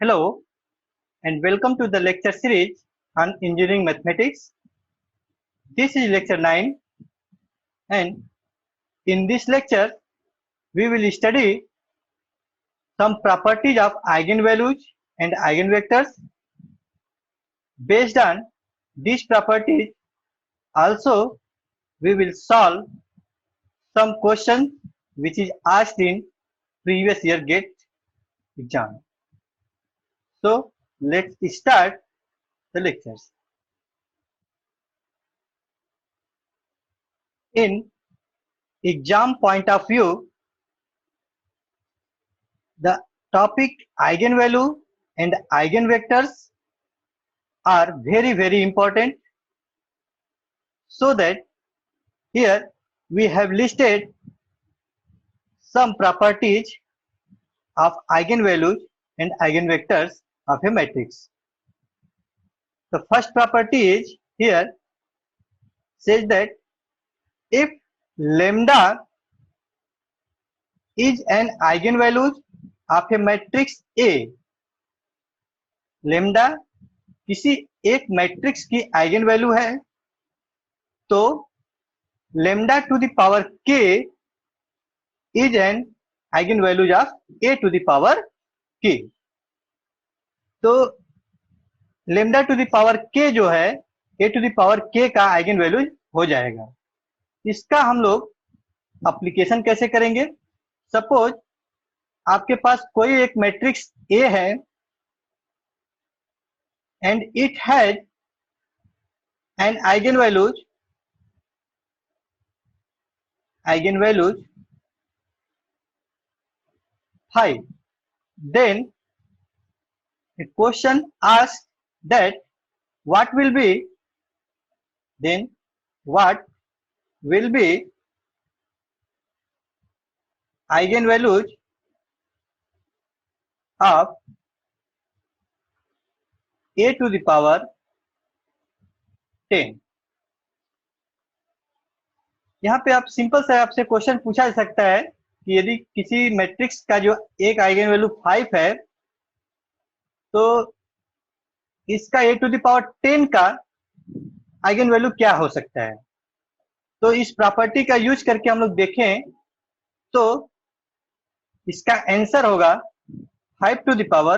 Hello and welcome to the lecture series on engineering mathematics. This is lecture 9 and in this lecture we will study some properties of eigenvalues and eigenvectors. Based on these properties also we will solve some questions which is asked in previous year GATE exam. So let's start the lectures. In exam point of view, the topic eigenvalue and eigenvectors are very important, so that here we have listed some properties of eigenvalues and eigenvectors of a matrix. The first property is here says that if lambda is an eigenvalue of a matrix A, lambda किसी एक matrix की eigen है तो lambda to the power k is an eigenvalue of a to the power k. तो lambda to the power k जो है a to the power k का eigenvalue हो जाएगा. इसका हम लोग एप्लीकेशन कैसे करेंगे? सपोज आपके पास कोई एक मैट्रिक्स A है and it has an eigenvalues 5. Then a question asks that what will be eigenvalues of a to the power 10. यहाँ पे आप सिंपल से आपसे क्वेश्चन पूछा जा सकता है कि यदि किसी मैट्रिक्स का जो एक आइगन वैल्यू 5 है तो इसका a टू द पावर 10 का आइगन वैल्यू क्या हो सकता है. तो इस प्रॉपर्टी का यूज करके हम लोग देखें तो इसका आंसर होगा 5 टू द पावर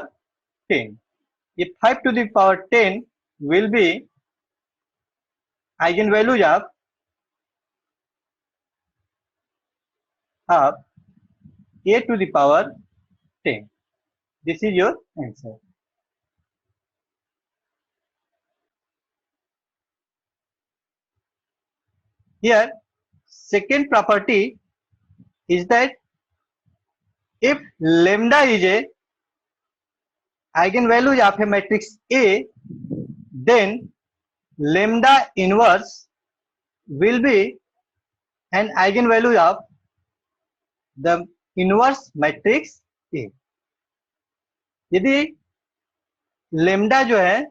10. ये 5 to the power 10 will be eigenvalues of a to the power 10. This is your answer. Here, second property is that if lambda is a eigenvalue of a matrix A, then lambda inverse will be an eigenvalue of the inverse matrix A. यदि lambda जो है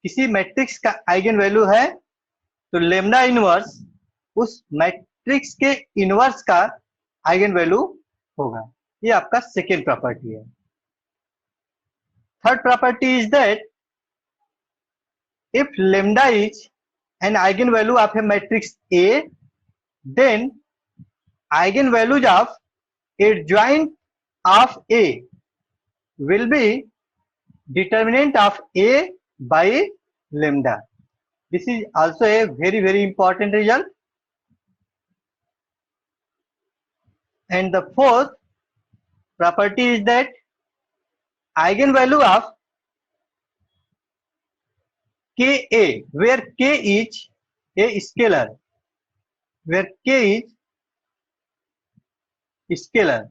किसी matrix का eigen value है तो lambda inverse उस matrix के inverse का आइगन वैल्यू होगा. ये आपका सेकेंड प्रॉपर्टी है. Third property is that if lambda is an eigenvalue of a matrix A, then eigenvalues of adjoint of A will be determinant of A by lambda. This is also a very important result. And the fourth property is that eigenvalue of Ka, where K is a scalar, where K is scalar,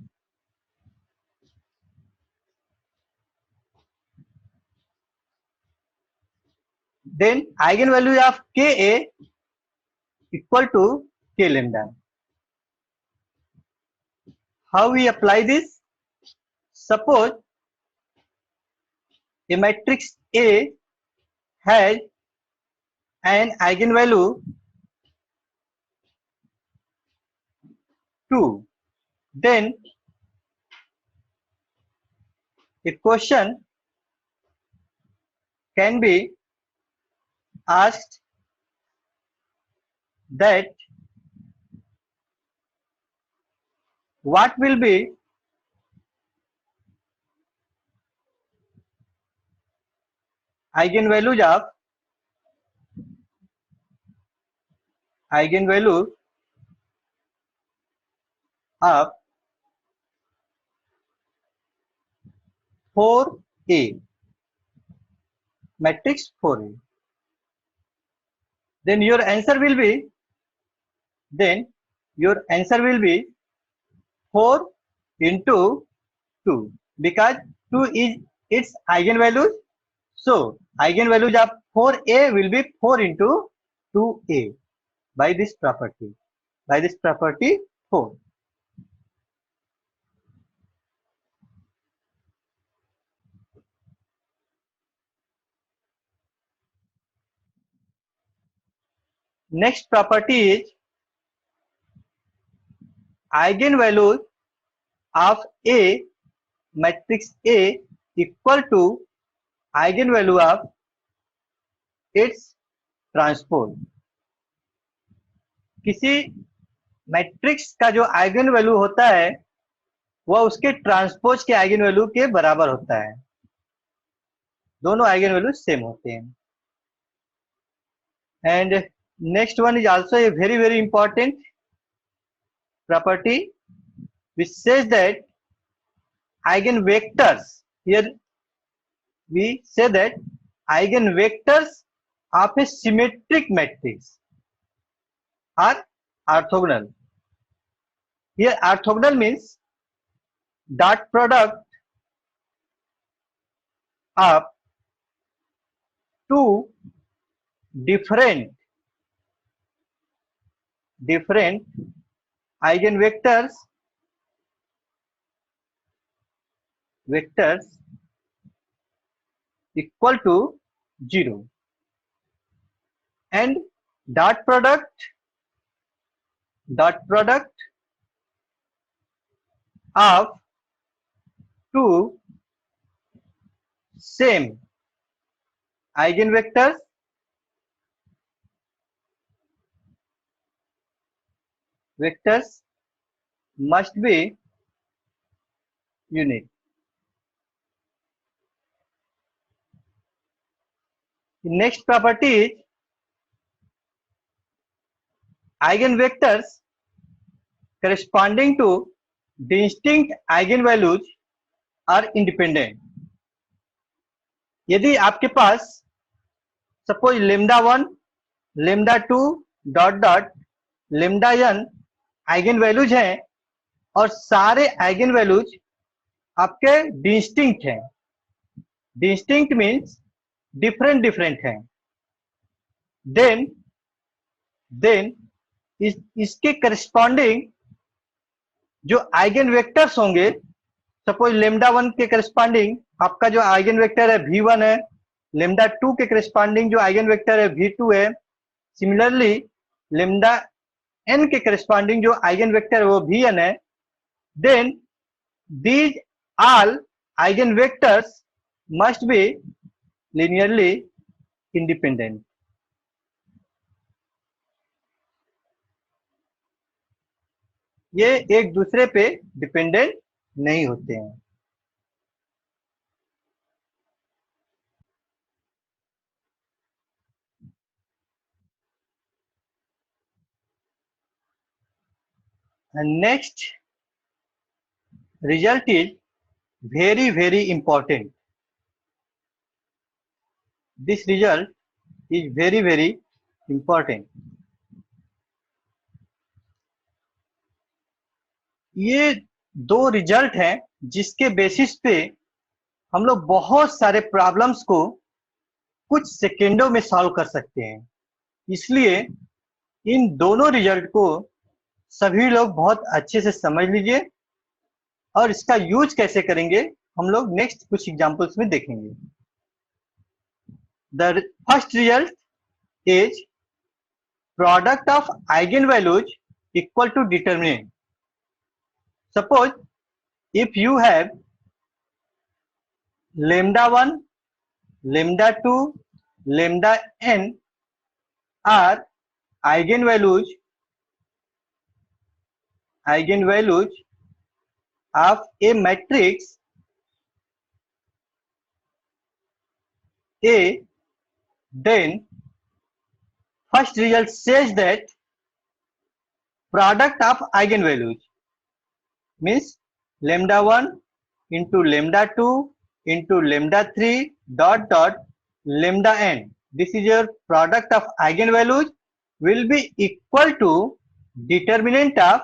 then eigenvalue of Ka equal to K lambda. How we apply this? Suppose a matrix A has an eigenvalue 2, then a question can be asked that what will be eigenvalues of 4A, matrix 4A. Then your answer will be 4 into 2, because 2 is its eigenvalues. So eigenvalues of 4A will be 4 into 2A by this property. 4. Next property is eigenvalues of A, matrix A, equal to eigenvalue of its transpose. किसी matrix का जो eigen value होता है वह उसके transpose के eigen value के बराबर होता है. दोनों आइगन वैल्यू सेम होते हैं. And next one is also a very very important property which says that eigenvectors, here we say that eigenvectors of a symmetric matrix are orthogonal. Here orthogonal means dot product of two different eigenvectors equal to 0, and dot product of two same eigenvectors must be unique. The next property is eigenvectors corresponding to distinct eigenvalues are independent. यदि आपके पास suppose lambda 1, lambda 2 dot dot lambda n eigen values हैं और सारे eigen values आपके distinct हैं. Distinct means different हैं. Then इसके करस्पॉन्डिंग जो आइगन वेक्टर्स होंगे, सपोज लेमडा 1 के करस्पॉन्डिंग आपका जो आइगन वेक्टर है v1 है, लेमडा 2 के करस्पॉन्डिंग जो आइगन वेक्टर है v2 है, सिमिलरली लेमडा n के करस्पॉन्डिंग जो आइगन वेक्टर है वो vn है. Then these all eigen vectors must be linearly independent. ये एक दूसरे पे डिपेंडेंट नहीं होते हैं. And next result is very very important. This result is very very important. ये दो रिजल्ट हैं जिसके बेसिस पे हम लोग बहुत सारे प्रॉब्लम्स को कुछ सेकेंडों में सॉल्व कर सकते हैं. इसलिए इन दोनों रिजल्ट को सभी लोग बहुत अच्छे से समझ लीजिए और इसका यूज कैसे करेंगे हम लोग नेक्स्ट कुछ एग्जांपल्स में देखेंगे. The first result is product of eigenvalues equal to determinant. Suppose if you have lambda 1, lambda 2, lambda n are eigenvalues of a matrix A, then first result says that product of eigenvalues means lambda 1 into lambda 2 into lambda 3 dot dot lambda n. This is your product of eigenvalues will be equal to determinant of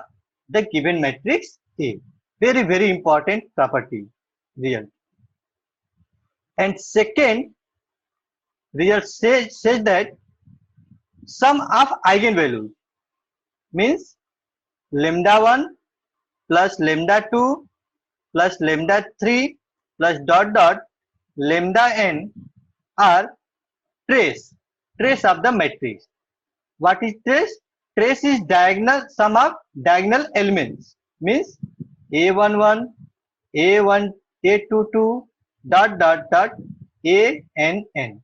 the given matrix A. Very, very important property result. And second result says that sum of eigenvalues means lambda 1 plus lambda 2 plus lambda 3 plus dot dot lambda n are trace of the matrix. What is trace? Trace is diagonal sum of diagonal elements means a11, a1, a22 dot dot dot a n n.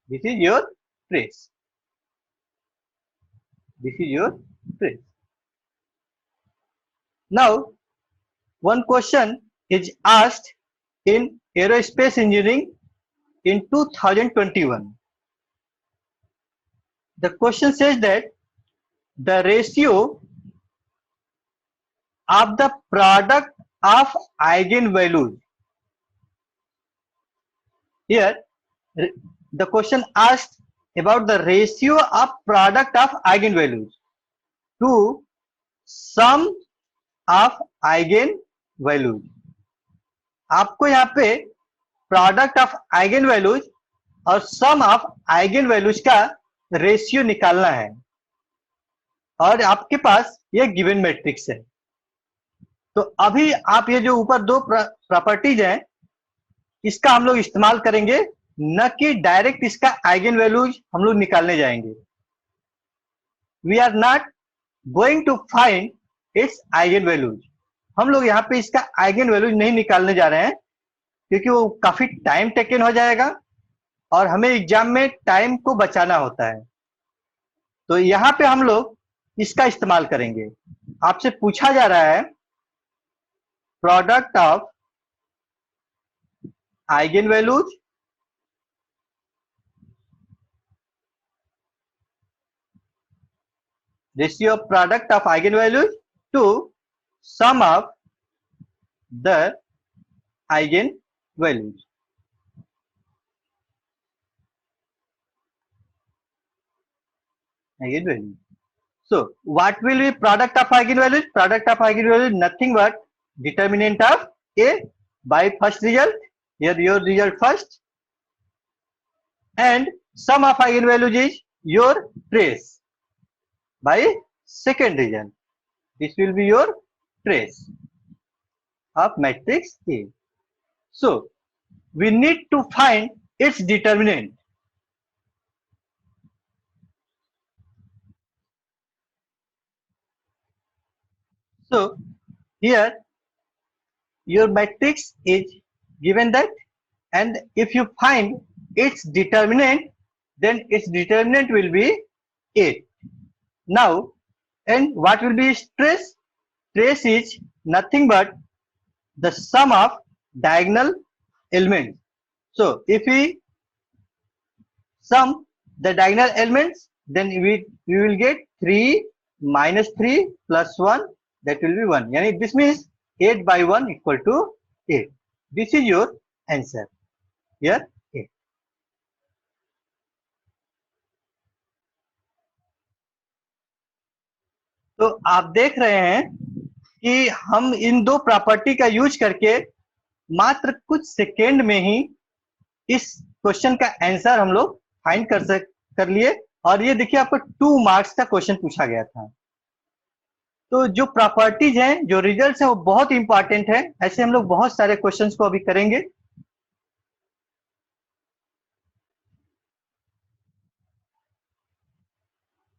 This is your trace. This is your trace. Now, one question is asked in aerospace engineering in 2021. The question says that the ratio of the product of eigenvalues. Here, the question asked about the ratio of product of eigenvalues to sum of eigenvalues. आपको यहाँ पे product of eigen values और सम of eigen values का ratio निकालना है और आपके पास ये गिवन मैट्रिक्स है। तो अभी आप ये जो ऊपर दो प्रॉपर्टीज हैं इसका हम लोग इस्तेमाल करेंगे, न कि डायरेक्ट इसका आइगन वैल्यूज हम लोग निकालने जाएंगे। We are not going to find its eigen values. हम लोग यहाँ पे इसका आइगन वैल्यूज नहीं निकालने जा रहे हैं क्योंकि वो काफी टाइम टेकन हो जाएगा और हमें एग्जाम में टाइम को बचाना होता है। तो यहाँ पे हम लोग इसका इस्तेमाल करेंगे। आपसे पूछा जा रहा है product of eigen values ratio of product of eigen values to sum of the eigen values. So what will be product of eigenvalues? Product of eigenvalues nothing but determinant of A by first result. Here your result first, and sum of eigenvalues is your trace by second result. This will be your trace of matrix A. So we need to find its determinant. So here your matrix is given that, and if you find its determinant, then its determinant will be 8. Now, and what will be its trace? Trace is nothing but the sum of diagonal elements. So if we sum the diagonal elements, then we will get 3 minus 3 plus 1, that will be 1. Yani this means 8 by 1 equal to 8. This is your answer. Here 8. तो आप देख रहे हैं कि हम इन दो property का use करके मात्र कुछ सेकेंड में ही इस क्वेश्चन का आंसर हम लोग फाइंड कर लिए। और ये देखिए आपको 2 मार्क्स का क्वेश्चन पूछा गया था। तो जो प्रॉपर्टीज हैं, जो रिजल्ट्स हैं, वो बहुत इंपॉर्टेंट है। ऐसे हम लोग बहुत सारे क्वेश्चंस को अभी करेंगे।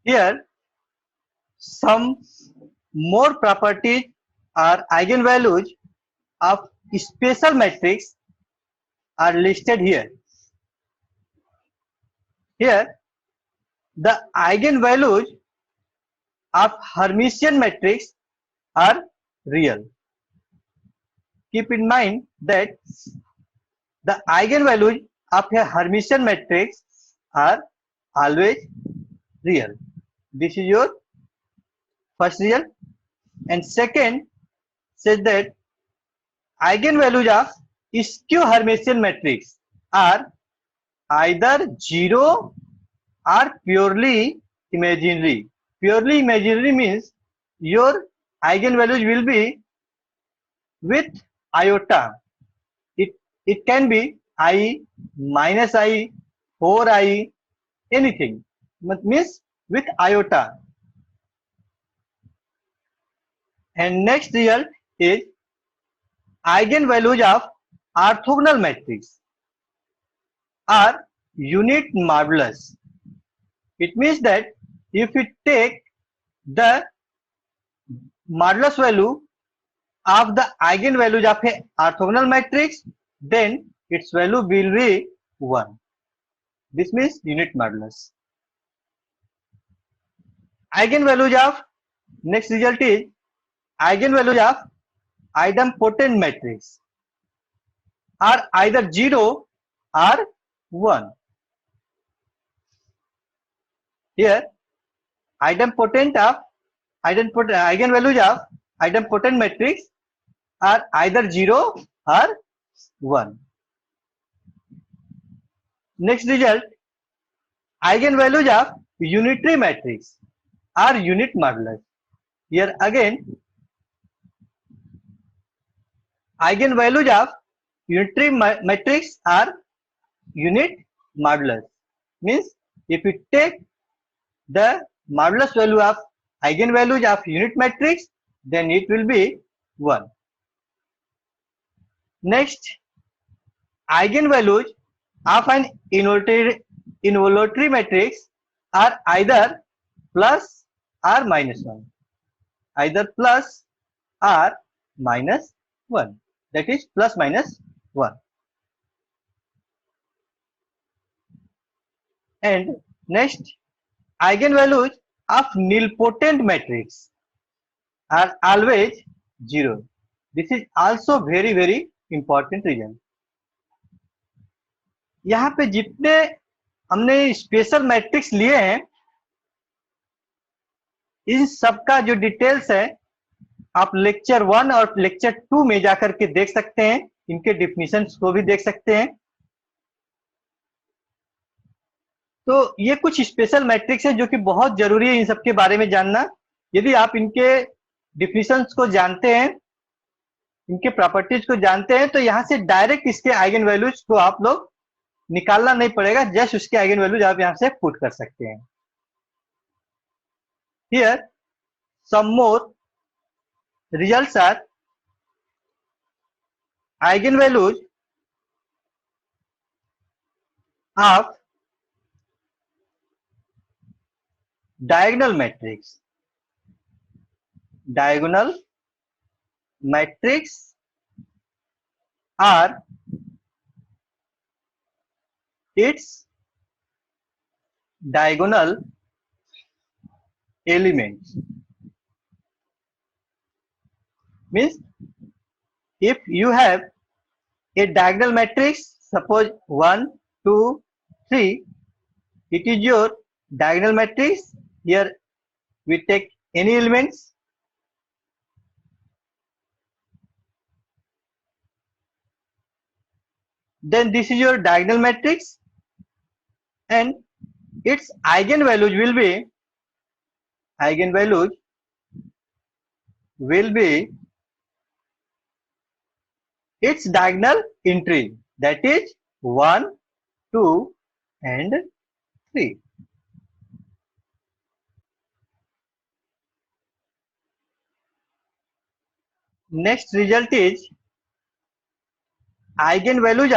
Here some more properties or eigenvalues of special matrix are listed here. Here, the eigenvalues of Hermitian matrix are real. Keep in mind that the eigenvalues of a Hermitian matrix are always real. This is your first result. And second says that eigenvalues of skew Hermitian matrix are either zero or purely imaginary. Purely imaginary means your eigenvalues will be with iota. It can be I, minus I, 4I, anything. Means with iota. And next result is eigenvalues of orthogonal matrix are unit modulus. It means that if we take the modulus value of the eigenvalues of a orthogonal matrix, then its value will be 1. This means unit modulus. Eigenvalues of, next result is eigenvalues of idempotent matrix are either 0 or 1. Here, eigenvalues of idempotent matrix are either 0 or 1. Next result, eigenvalues of unitary matrix are unit modulus. Here again, eigenvalues of unitary matrix are unit modulus. Means if we take the modulus value of eigenvalues of unit matrix, then it will be 1. Next, eigenvalues of an involutory matrix are either plus or minus 1. Either plus or minus 1. That is plus minus 1. And next, eigenvalues of nilpotent matrix are always 0. This is also very important reason. यहाँ पे जितने हमने special matrix लिए हैं, इन सबका जो details है आप लेक्चर 1 और लेक्चर 2 में जाकर के देख सकते हैं, इनके डिफिनीशंस को भी देख सकते हैं। तो ये कुछ स्पेशल मैट्रिक्स है जो कि बहुत जरूरी है इन सबके बारे में जानना। यदि आप इनके डिफिनीशंस को जानते हैं, इनके प्रॉपर्टीज को जानते हैं, तो यहाँ से डायरेक्ट इसके आइगन वैल्यूज को आप लोग निकालना नहीं पड़ेगा, जस्ट उसके आइगन वैल्यूज आप यहाँ से पुट कर सकते हैं। Here some more results are eigen values of diagonal matrix. Diagonal matrix are its diagonal elements. Means if you have a diagonal matrix, suppose 1, 2, 3, it is your diagonal matrix. Here we take any elements. Then this is your diagonal matrix, and its eigenvalues will be its diagonal entry, that is 1, 2 and 3. Next result is eigenvalues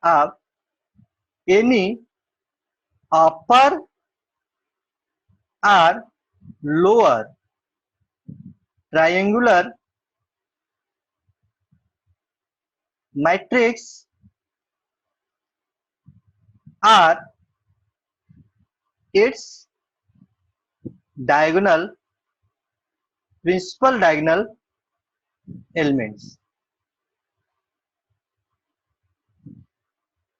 of any upper or lower triangular matrix are its diagonal, principal diagonal elements.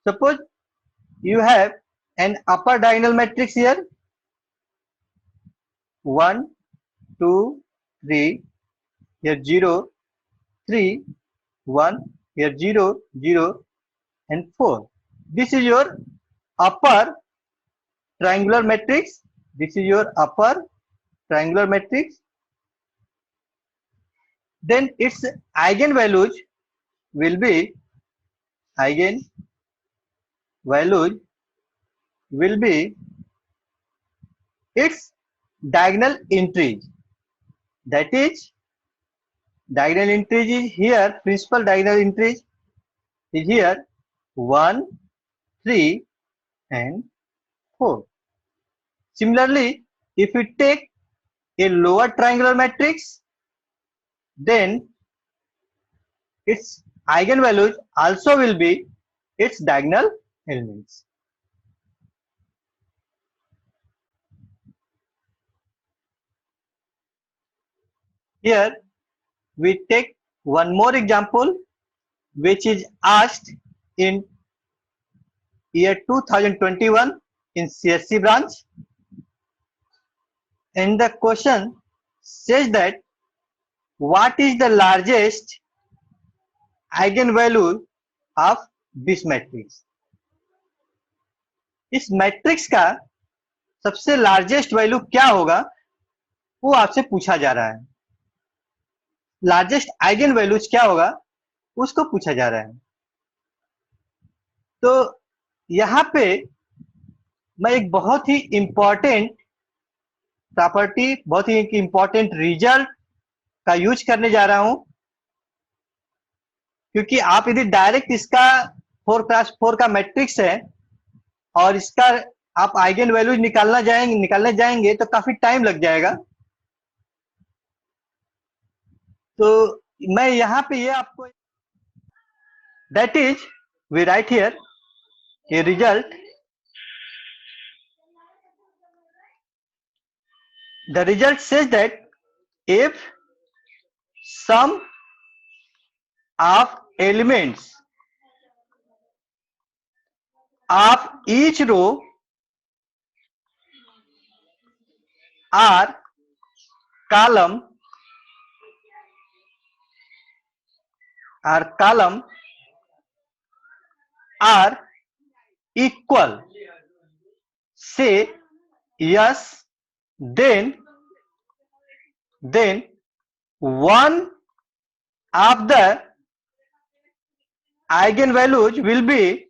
Suppose you have an upper diagonal matrix here, 1, 2, 3, here 0, 3, 1, here 0, 0, and 4. This is your upper triangular matrix. This is your upper triangular matrix. Then its eigenvalues will be its diagonal entries. That is, diagonal entries is here, principal diagonal entries is here 1, 3, and 4. Similarly, if we take a lower triangular matrix, then its eigenvalues also will be its diagonal elements. Here we take one more example which is asked in year 2021 in CSC branch, and the question says that what is the largest eigenvalue of this matrix. इस matrix का सबसे largest value क्या होगा वो आपसे पूछा जा रहा है. लार्जेस्ट आइगन वैल्यूज क्या होगा उसको पूछा जा रहा है. तो यहाँ पे मैं एक बहुत ही इंपॉर्टेंट प्रॉपर्टी, बहुत ही इंपॉर्टेंट रिजल्ट का यूज करने जा रहा हूं, क्योंकि आप यदि डायरेक्ट इसका 4x4 का मैट्रिक्स है और इसका आप आइगन वैल्यूज निकालने जाएंगे तो काफी टाइम लग जाएगा. तो मैं यहाँ पे ये आपको, that is we write here a result. The result says that if sum of elements of each row or column are equal, say yes, then one of the eigenvalues will be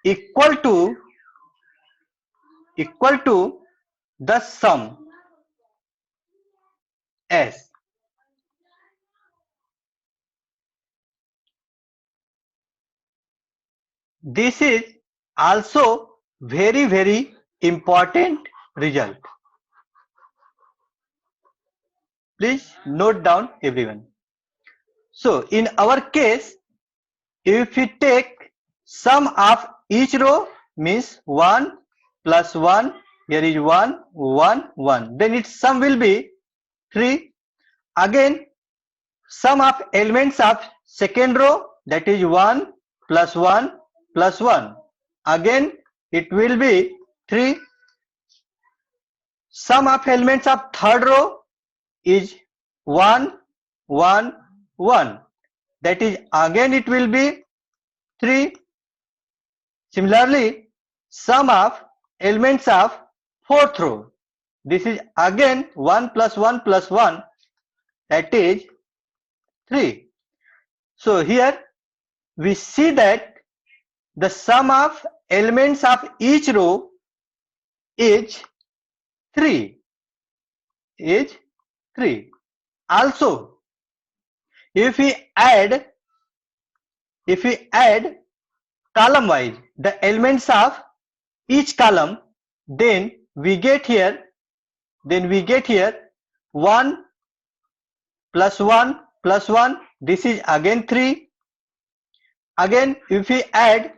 equal to the sum S. This is also very important result. Please note down everyone. So in our case, if we take sum of each row means 1 plus 1, here is 1, 1, 1, then its sum will be 3. Again, sum of elements of second row, that is 1 plus 1 plus 1, again it will be 3. Sum of elements of third row is 1, 1, 1, that is again it will be 3. Similarly, sum of elements of fourth row, this is again 1 plus 1 plus 1, that is 3. So here we see that the sum of elements of each row is 3. Also, if we add column wise the elements of each column, then we get here 1 plus 1 plus 1, this is again 3. Again, if we add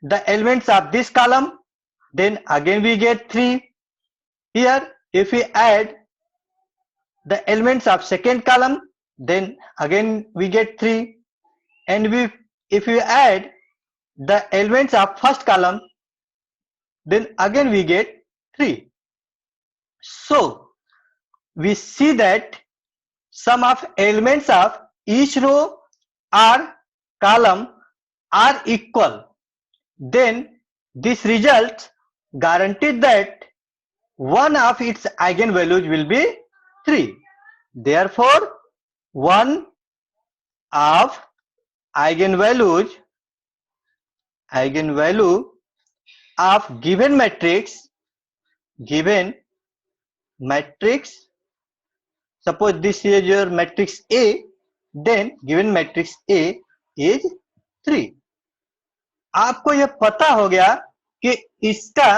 the elements of this column, then again we get 3. Here, if we add the elements of second column, then again we get 3. And if we add the elements of first column, then again we get 3. So we see that sum of elements of each row or column are equal. Then this result guaranteed that one of its eigenvalues will be 3. Therefore, one of eigenvalue of given matrix, suppose this is your matrix A, then given matrix A is 3. आपको यह पता हो गया कि इसका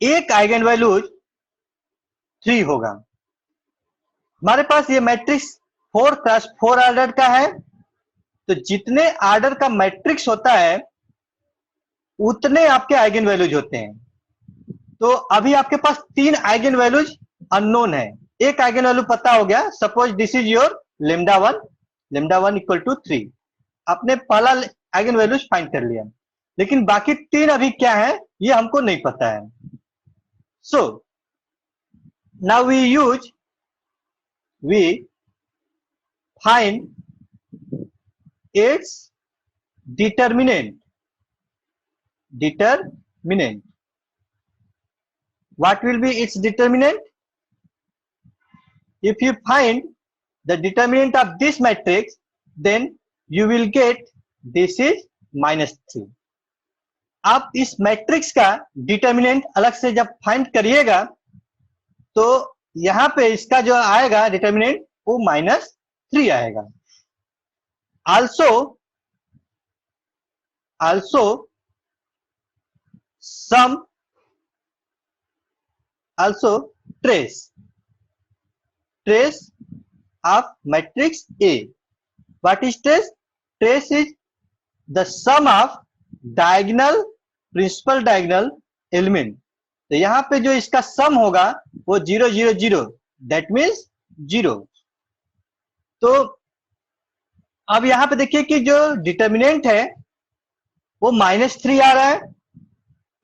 एक eigen 3 होगा. हमारे पास ये मैट्रिक्स 4 क्रॉस 4 ऑर्डर का है, तो जितने ऑर्डर का मैट्रिक्स होता है उतने आपके आइगन वैल्यूज होते हैं. तो अभी आपके पास 3 आइगन वैल्यूज अननोन है, एक आइगन वैल्यू पता हो गया. Suppose this is your λ1 equal to 3. आपने पहला आइगन वैल्यूज फाइंड कर लिया, लेकिन बाकी 3 अभी क्या है ये हमको नहीं पता है. So now we find its determinant. What will be its determinant? If you find the determinant of this matrix, then you will get this is -3. आप इस मैट्रिक्स का डिटर्मिनेंट अलग से जब फाइंड करिएगा तो यहां पे इसका जो आएगा डिटर्मिनेंट वो -3 आएगा. also trace of matrix A. What is trace? Trace is the sum of principal diagonal element. तो यहां पे जो इसका सम होगा वो 0 0 0, दैट मीन्स 0. तो अब यहां पे देखिए कि जो डिटर्मिनेंट है वो -3 आ रहा है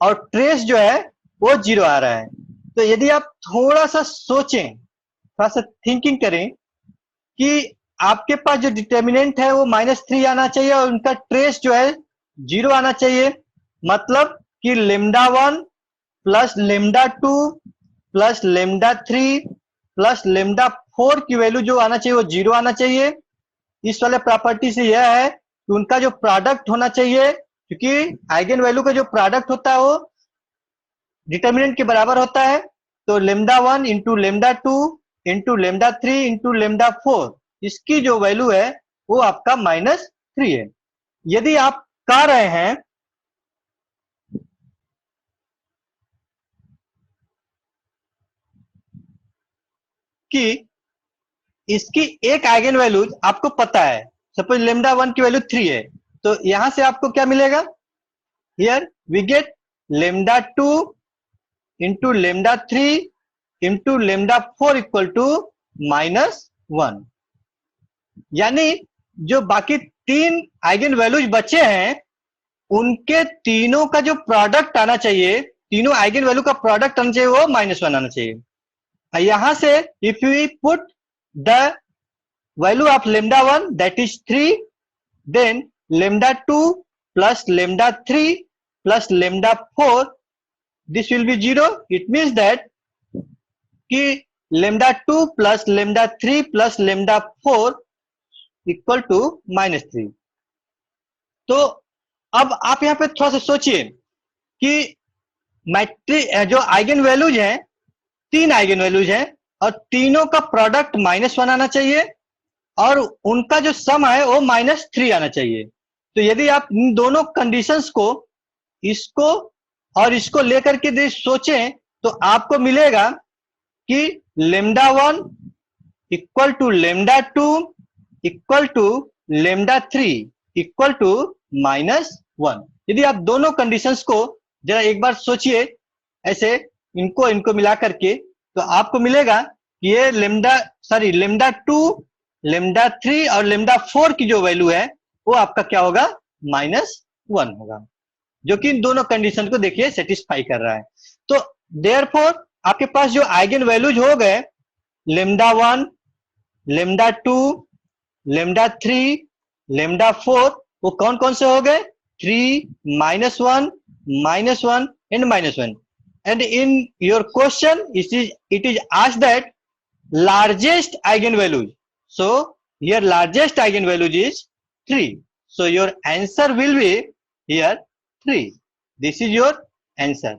और ट्रेस जो है वो 0 आ रहा है. तो यदि आप थोड़ा सा सोचें, थोड़ा सा थिंकिंग करें कि आपके पास जो डिटर्मिनेंट है वो -3 आना चाहिए और उनका ट्रेस जो है 0 आना चाहिए, मतलब कि λ1 प्लस λ2 प्लस λ3 प्लस λ4 की वैल्यू जो आना चाहिए वो 0 आना चाहिए. इस वाले प्रॉपर्टी से यह है कि उनका जो प्रोडक्ट होना चाहिए, क्योंकि आइगन वैल्यू का जो प्रोडक्ट होता है वो डिटर्मिनेंट के बराबर होता है. तो λ1 इंटू λ2 इंटू λ3 इंटू λ4, इसकी जो वैल्यू है वो आपका -3 है. यदि आप कह रहे हैं कि इसकी एक आइगन वैल्यू आपको पता है, सपोज λ1 की वैल्यू 3 है, तो यहां से आपको क्या मिलेगा? Here we get λ2 into λ3 into λ4 equal to -1. यानी जो बाकी 3 आइगन वैल्यूज बचे हैं उनके तीनों का जो प्रोडक्ट आना चाहिए, तीनों आइगन वैल्यू का प्रोडक्ट आना चाहिए वो -1 आना चाहिए. यहां से if you put the value of λ1 that is 3, then λ2 plus λ3 plus λ4, this will be 0. It means that कि λ2 प्लस λ3 प्लस λ4 इक्वल टू -3. तो अब आप यहां पे थोड़ा सा सोचिए कि मैट्रिक्स जो आइगन वैल्यूज हैं, 3 आइगन वैल्यूज हैं और तीनों का प्रोडक्ट -1 आना चाहिए और उनका जो सम है वो -3 आना चाहिए. तो यदि आप इन दोनों कंडीशंस को, इसको और इसको लेकर के सोचें तो आपको मिलेगा कि λ1 equal to lambda 2 equal to lambda 3 equal to -1। यदि आप दोनों कंडीशंस को जरा एक बार सोचिए ऐसे, इनको इनको मिला करके, तो आपको मिलेगा कि ये लेमडा 2, लेमडा 3 और लेमडा 4 की जो वैल्यू है वो आपका क्या होगा, -1 होगा, जो कि इन दोनों कंडीशन को देखिए सेटिस्फाई कर रहा है। तो देयरफॉर आपके पास जो आइगन वैल्यूज हो गए लेमडा 1, लेमडा 2, लेमडा 3, लेमडा 4, वो कौन कौन से हो गए, 3, -1, -1 and -1। And in your question, it is asked that largest eigenvalue. So here largest eigenvalue is 3. So your answer will be here 3. This is your answer.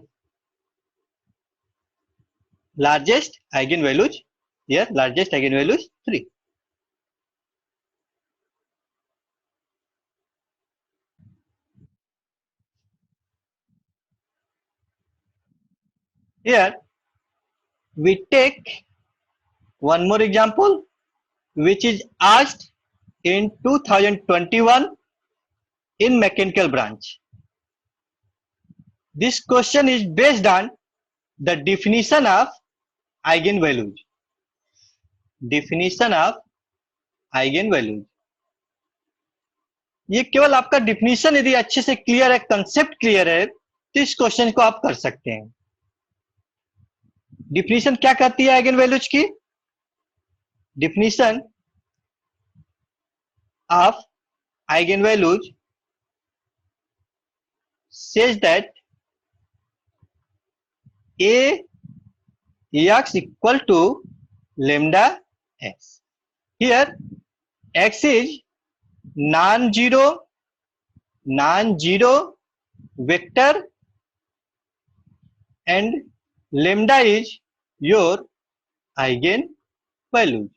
Largest eigenvalues here, largest eigenvalues 3. Here we take one more example which is asked in 2021 in mechanical branch. This question is based on the definition of eigenvalues. Definition of eigenvalues. ये केवल आपका definition यदि अच्छे से clear है, concept clear है, तो इस क्वेश्चन को आप कर सकते हैं। डिफिनीशन क्या कहती है आइगन वैल्यूज की? Definition of eigen values says that Ax equal to lambda x. Here x is non-zero vector and lambda is your eigen value.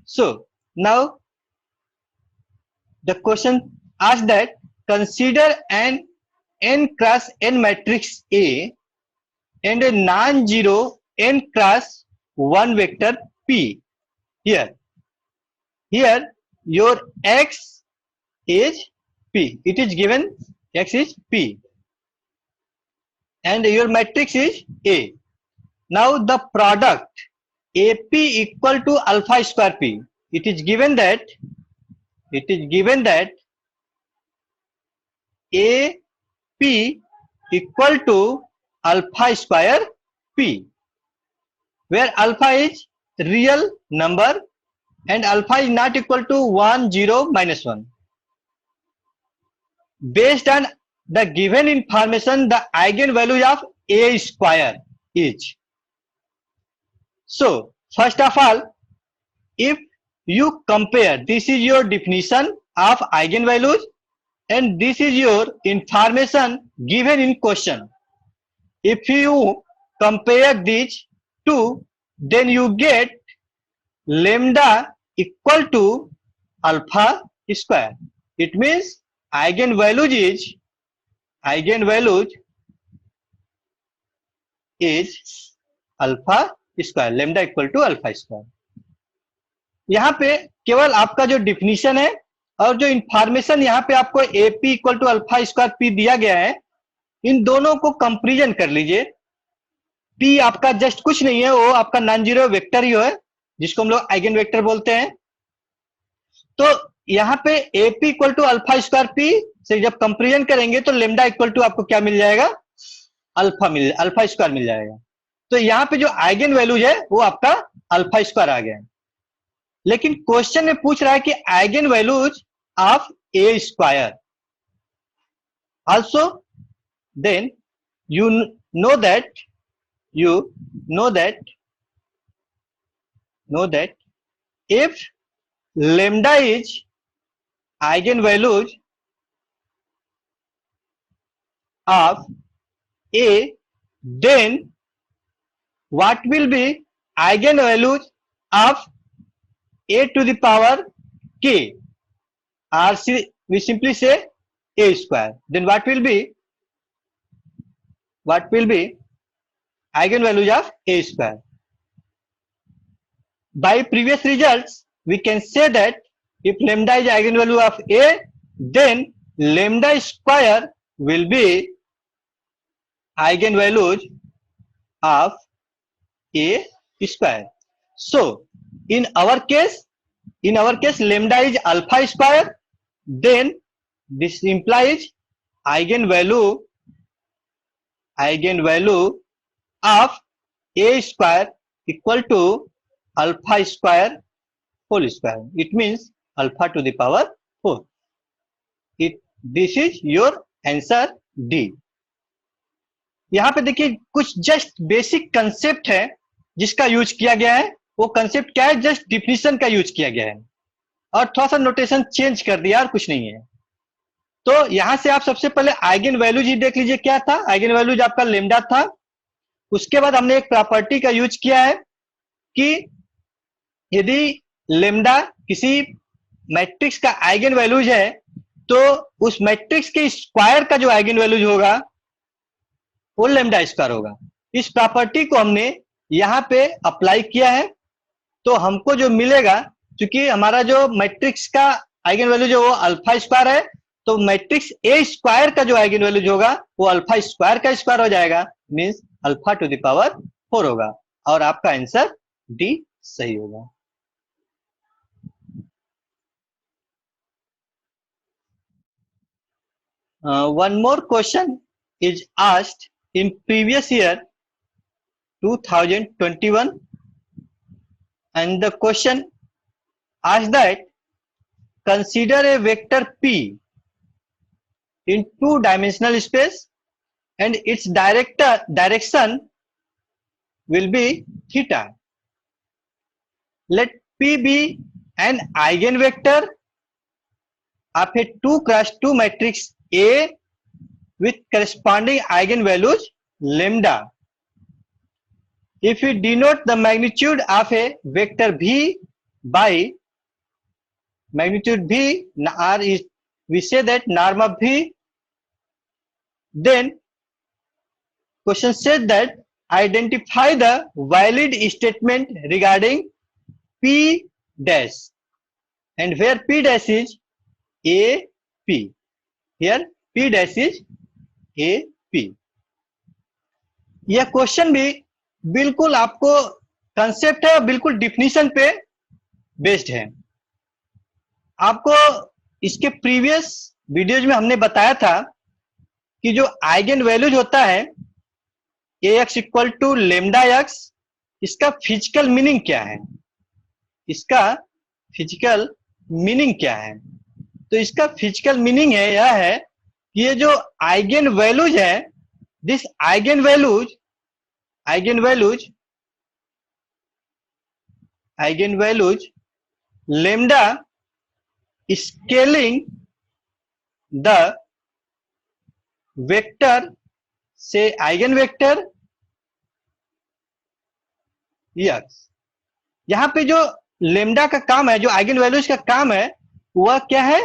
So now the question asks that consider an n cross n matrix A and a non-zero n cross 1 vector P. Here your x is P. It is given x is P and your matrix is A. Now the product AP equal to alpha square P. It is given that AP equal to alpha square P, where alpha is real number and alpha is not equal to 1, 0, -1. Based on the given information, the eigenvalue of A square is. So first of all, if you compare, this is your definition of eigenvalues and this is your information given in question. If you compare these two, then you get lambda equal to alpha square. It means eigenvalues is alpha square, lambda equal to alpha square. यहाँ पे केवल आपका जो definition है और जो information यहाँ पे आपको AP equal to alpha square P दिया गया है, इन दोनों को कंपेरिजन कर लीजिए। P आपका जस्ट कुछ नहीं है, वो आपका नॉन जीरो वेक्टर ही है जिसको हम लोग आइगन वेक्टर बोलते हैं। तो यहाँ पे AP equal to alpha square P से जब कंपेरिजन करेंगे तो लेमडा इक्वल टू आपको क्या मिल जाएगा, अल्फा स्क्वायर मिल जाएगा। तो यहाँ पे जो आइगन वैल्यूज है वो आपका अल्फा स्क्वायर आ गया है। लेकिन क्वेश्चन में पूछ रहा है कि eigen values of A square also, then you know that if lambda is eigenvalues of A, then what will be eigenvalues of A to the power k, or we simply say A square. Then what will be eigenvalues of A square? by previous results we can say that if lambda is eigenvalue of A, then lambda square will be eigenvalues of A square. So in our case lambda is alpha square, then this implies eigenvalue of A square equal to alpha square whole square. It means alpha to the power 4. This is your answer D. यहाँ पे देखिए कुछ just basic concept है जिसका use किया गया है. वो कंसेप्ट क्या है? जस्ट डिफिनेशन का यूज किया गया है और थोड़ा सा नोटेशन चेंज कर दिया और कुछ नहीं है. तो यहां से आप सबसे पहले आइगन वैल्यूज ही देख लीजिए. क्या था? आइगन वैल्यूज आपका लेमडा था. उसके बाद हमने एक प्रॉपर्टी का यूज किया है कि यदि लेमडा किसी मैट्रिक्स का आइगन वैल्यूज है तो उस मैट्रिक्स के स्क्वायर का जो आइगन वैल्यूज होगा वो लेमडा स्क्वायर होगा. इस प्रॉपर्टी को हमने यहाँ पे अप्लाई किया है. तो हमको जो मिलेगा, क्योंकि हमारा जो मैट्रिक्स का आइगन वैल्यूज है वो अल्फा स्क्वायर है, तो मैट्रिक्स ए स्क्वायर का जो आइगन वैल्यूज होगा वो अल्फा स्क्वायर का स्क्वायर हो जाएगा, means alpha two the power 4 होगा और आपका आंसर डी सही होगा. One more question is asked in previous year 2021, and the question asked that consider a vector P in two-dimensional space and its direction will be theta. Let P be an eigenvector of a 2x2 matrix A with corresponding eigenvalues lambda. If we denote the magnitude of a vector V by magnitude V, or is we say that norm of V, then question says that identify the valid statement regarding P dash, and where P dash is A P. Here P dash is A P. यह question भी बिल्कुल आपको concept है, बिल्कुल definition पे based है. आपको इसके प्रीवियस वीडियोज में हमने बताया था कि जो आइगन वैल्यूज होता है Ax equal to lambda x, इसका फिजिकल मीनिंग क्या है, इसका फिजिकल मीनिंग क्या है. तो इसका फिजिकल मीनिंग है यह है कि ये जो आइगन वैल्यूज है, this eigen values lambda scaling the vector से आइगन वेक्टर यस. यहां पे जो लेमडा का काम है, जो आइगन वैल्यूज का काम है, वह क्या है?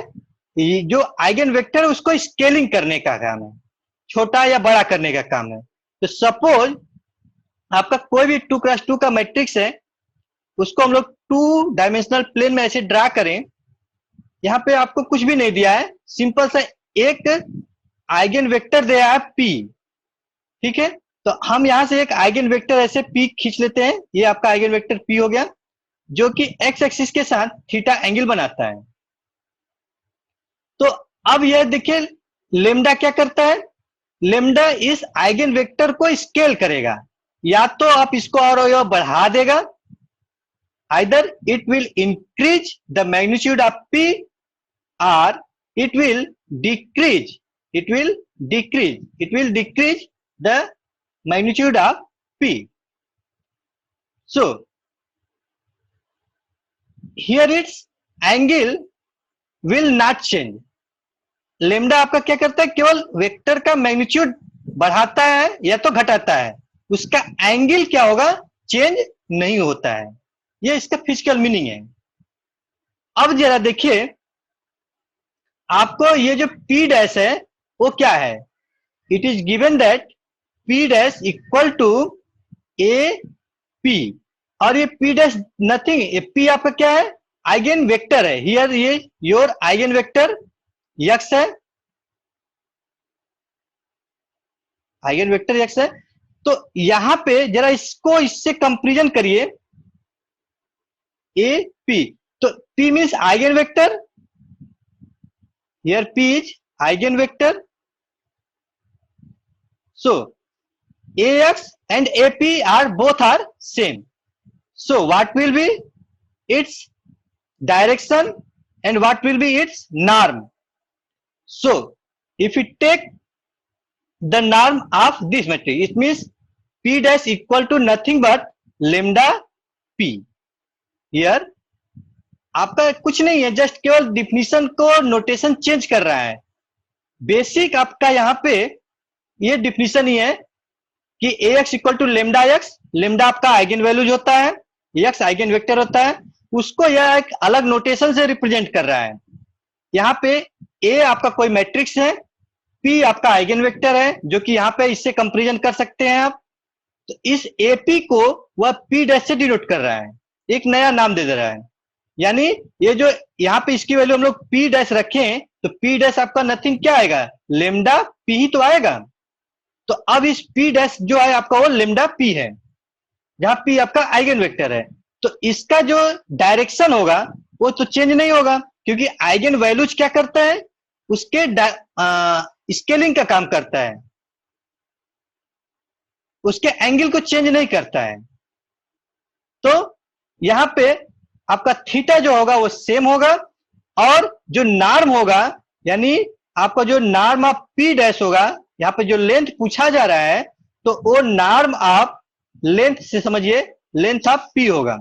जो आइगन वेक्टर है उसको स्केलिंग करने का काम है, छोटा या बड़ा करने का काम है. तो सपोज आपका कोई भी 2x2 का मैट्रिक्स है, उसको हम लोग 2 डायमेंशनल प्लेन में ऐसे ड्रा करें. यहाँ पे आपको कुछ भी नहीं दिया है, सिंपल सा एक आइगन वेक्टर दिया है P. ठीक है, तो हम यहां से एक आइगन वेक्टर ऐसे P खींच लेते हैं. ये आपका आइगन वेक्टर P हो गया, जो कि एक्स एक्सिस के साथ थीटा एंगल बनाता है. तो अब यह देखिए लेमडा क्या करता है, लेमडा इस आइगन वेक्टर को स्केल करेगा. या तो आप इसको और बढ़ा देगा, either it will increase the magnitude of P और it will decrease the magnitude of P. So here it's angle will not change. Lambda आपका क्या करता है, केवल वेक्टर का मैग्नीट्यूड बढ़ाता है या तो घटाता है, उसका एंगल क्या होगा, चेंज नहीं होता है. ये इसका फिजिकल मीनिंग है. अब जरा देखिए, आपको ये जो P डैश है वो क्या है, it is given that P dash equal to A P, और ये p डैश नथिंग, ये p आपका क्या है, आइगन वेक्टर है। हियर ये योर आइगन वेक्टर x है, आइगन वेक्टर x है। तो यहां पे जरा इसको इससे कंपेरिजन करिए, ए पी, तो p means eigen vector, here p is eigen vector, so ax and ap are both are same, so what will be its direction and what will be its norm? So if we take the norm of this matrix, it means p dash equal to nothing but lambda p। here आपका कुछ नहीं है, just केवल definition को notation change कर रहा है। Basic आपका यहाँ पे ये डिफिनीशन ही है कि ax equal to lambda x, lambda आपका आइगन वैल्यूज होता है, एक्स आइगन वेक्टर होता है, उसको यह एक अलग नोटेशन से रिप्रेजेंट कर रहा है। यहाँ पे a आपका कोई मैट्रिक्स है, p आपका आइगन वेक्टर है, जो कि यहाँ पे इससे कंपेरिजन कर सकते हैं आप। तो इस ap को वह p डैश से डिनोट कर रहा है, एक नया नाम दे रहा है। यानी ये जो यहाँ पे इसकी वैल्यू हम लोग p डैश रखें तो p डैश आपका नथिंग क्या आएगा, लेमडा p ही तो आएगा। तो अब इस p डैश जो है आपका वो लेमडा p है, जहां p आपका आइगन वेक्टर है। तो इसका जो डायरेक्शन होगा वो तो चेंज नहीं होगा, क्योंकि आइगन वैल्यूज क्या करता है, उसके स्केलिंग का काम करता है, उसके एंगल को चेंज नहीं करता है। तो यहां पे आपका थीटा जो होगा वो सेम होगा, और जो नॉर्म होगा, यानी आपका जो नॉर्म ऑफ p डैश होगा, यहाँ पे जो लेंथ पूछा जा रहा है, तो वो नॉर्म ऑफ लेंथ से समझिए लेंथ ऑफ p होगा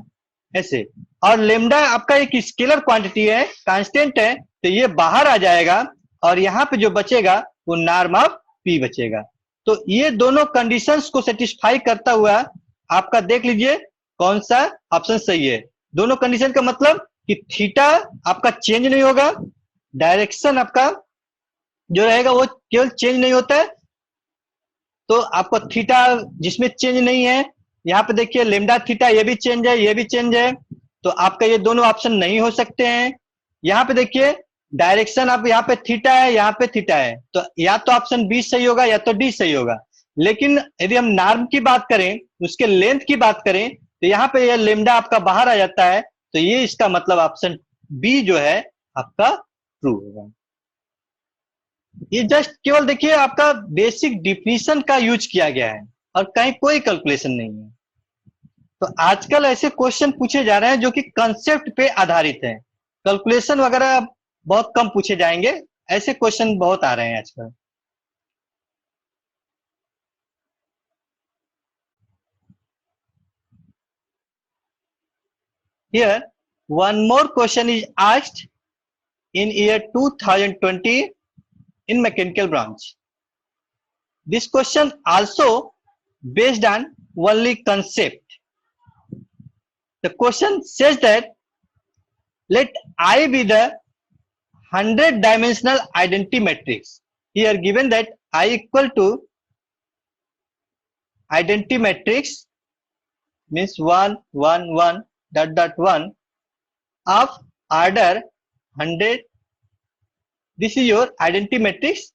ऐसे। और लेमडा आपका एक स्केलर क्वांटिटी है, कांस्टेंट है, तो ये बाहर आ जाएगा और यहाँ पे जो बचेगा वो नॉर्म ऑफ p बचेगा। तो ये दोनों कंडीशंस को सेटिस्फाई करता हुआ आपका देख लीजिए कौन सा ऑप्शन सही है। दोनों कंडीशन का मतलब कि थीटा आपका चेंज नहीं होगा, डायरेक्शन आपका जो रहेगा वो केवल चेंज नहीं होता है। तो आपको थीटा जिसमें चेंज नहीं है, यहाँ पे देखिए लेमडा थीटा ये भी चेंज है, ये भी चेंज है, तो आपका ये दोनों ऑप्शन नहीं हो सकते हैं। यहाँ पे देखिए डायरेक्शन आप यहाँ पे थीटा है, यहाँ पे थीटा है, तो या तो ऑप्शन बी सही होगा या तो डी सही होगा। लेकिन यदि हम नॉर्म की बात करें, उसके लेंथ की बात करें, तो यहाँ पे ये लेमडा आपका बाहर आ जाता है, तो ये इसका मतलब ऑप्शन बी जो है आपका ट्रू होगा। ये जस्ट केवल देखिए आपका बेसिक डिफिनीशन का यूज किया गया है और कहीं कोई कैलकुलेशन नहीं है। तो आजकल ऐसे क्वेश्चन पूछे जा रहे हैं जो कि कंसेप्ट पे आधारित है, कैलकुलेशन वगैरह बहुत कम पूछे जाएंगे, ऐसे क्वेश्चन बहुत आ रहे हैं आजकल। Here one more question is asked in year 2020 in mechanical branch. This question also based on only concept. The question says that let I be the 100-dimensional identity matrix. Here given that I equal to identity matrix means 1 1 1 dot dot 1 of order 100. This is your identity matrix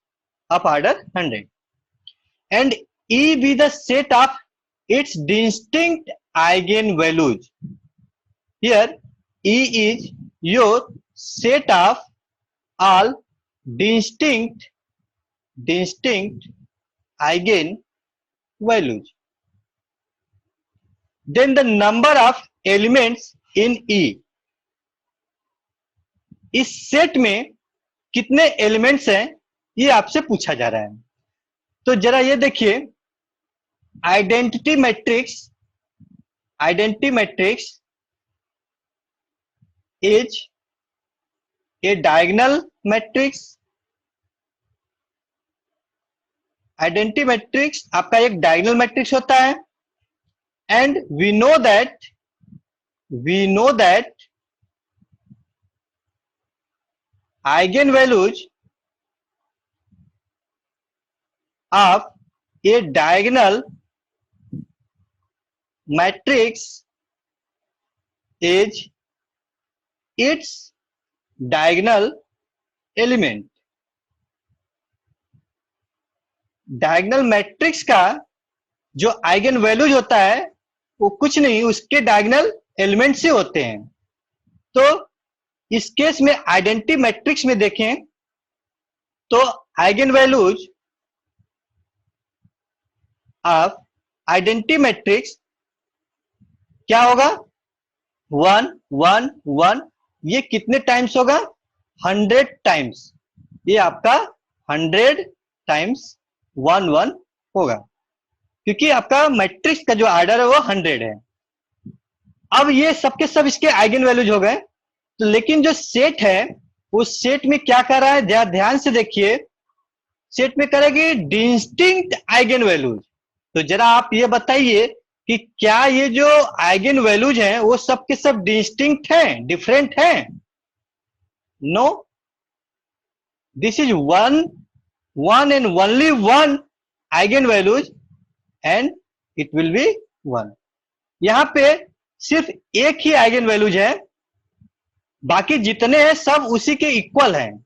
of order 100, and E be the set of its distinct eigenvalues. Here E is your set of all distinct eigenvalues. Then the number of elements in E. इस set में कितने elements हैं ये आपसे पूछा जा रहा है। तो जरा ये देखिए identity matrix is a diagonal matrix. Identity matrix आपका एक डायगोनल मैट्रिक्स होता है, and we know that eigenvalues of a diagonal matrix is its diagonal element. Diagonal matrix का जो आइगन वैल्यूज होता है वो कुछ नहीं, उसके डायगोनल एलिमेंट से होते हैं। तो इस केस में आइडेंटिटी मैट्रिक्स में देखें तो eigen values of identity matrix क्या होगा? 1 1 1। ये कितने टाइम्स होगा? 100 टाइम्स। ये आपका 100 टाइम्स 1 1 होगा, क्योंकि आपका मैट्रिक्स का जो ऑर्डर है वो 100 है। अब ये सबके सब इसके आइगन वैल्यूज हो गए। तो लेकिन जो सेट है उस सेट में क्या कर रहा है, ध्यान से देखिए। सेट में करेगी डिस्टिंक्ट आइगन वैल्यूज। तो जरा आप ये बताइए कि क्या ये जो आइगन वैल्यूज हैं वो सब के सब डिस्टिंक्ट हैं, डिफरेंट हैं? No, this is one and only one eigen values and it will be 1। यहां पे सिर्फ एक ही आइगन वैल्यूज है, बाकी जितने हैं सब उसी के इक्वल हैं।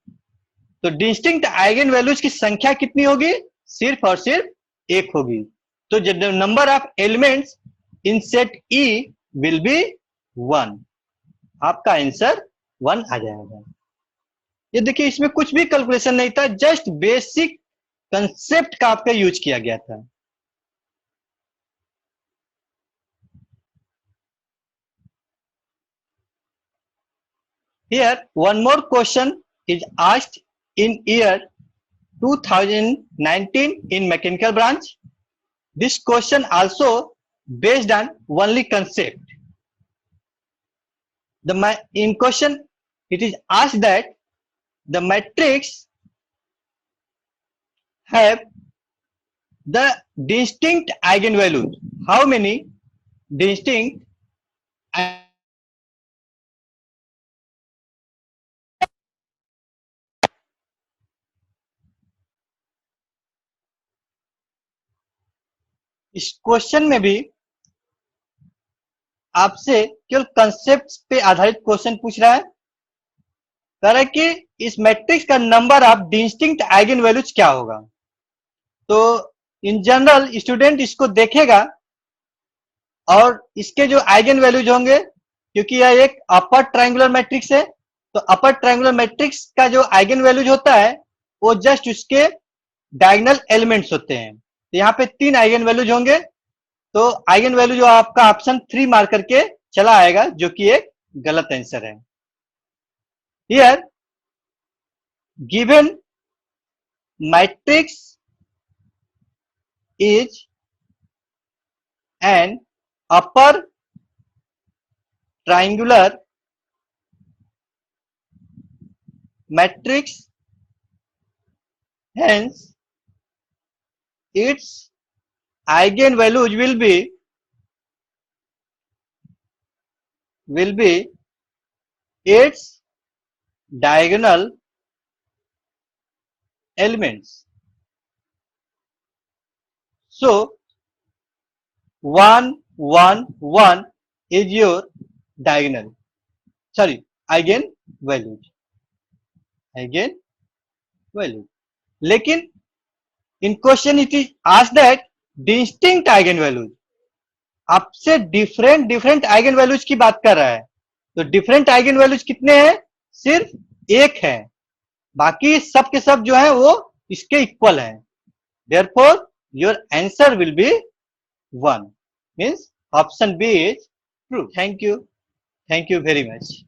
तो डिस्टिंक्ट आइगन वैल्यूज की संख्या कितनी होगी? सिर्फ और सिर्फ एक होगी। तो number of elements in set E will be 1। आपका आंसर 1 आ जाएगा। ये देखिए, इसमें कुछ भी कैलकुलेशन नहीं था, जस्ट बेसिक कंसेप्ट का आपका यूज किया गया था। Here, one more question is asked in year 2019 in mechanical branch. This question also based on only concept. In question, it is asked that the matrix have the distinct eigenvalues. How many distinct इस question में भी आपसे केवल concept पे आधारित question पूछ रहा है। कह रहा है कि इस मैट्रिक्स का number of distinct eigen values क्या होगा। तो इन जनरल स्टूडेंट इसको देखेगा और इसके जो आइगन वैल्यूज होंगे, क्योंकि यह एक अपर ट्रायंगुलर मैट्रिक्स है, तो अपर ट्रायंगुलर मैट्रिक्स का जो आइगन वैल्यूज होता है वो जस्ट उसके डायगोनल एलिमेंट्स होते हैं। तो यहाँ पे 3 आइगन वैल्यूज होंगे। तो आइगन वैल्यू जो आपका ऑप्शन 3 मार करके चला आएगा, जो कि एक गलत आंसर है। Here given matrix is an upper triangular matrix, hence its eigenvalues will be its diagonal elements. So 1 1 1 is your diagonal, sorry, eigen value. लेकिन in question it is asked that distinct eigen values, आपसे different eigen values की बात कर रहा है। तो different eigen values कितने हैं? सिर्फ एक है, बाकी सब के सब जो है वो इसके इक्वल है। Therefore your answer will be 1, means option B is true. Thank you very much.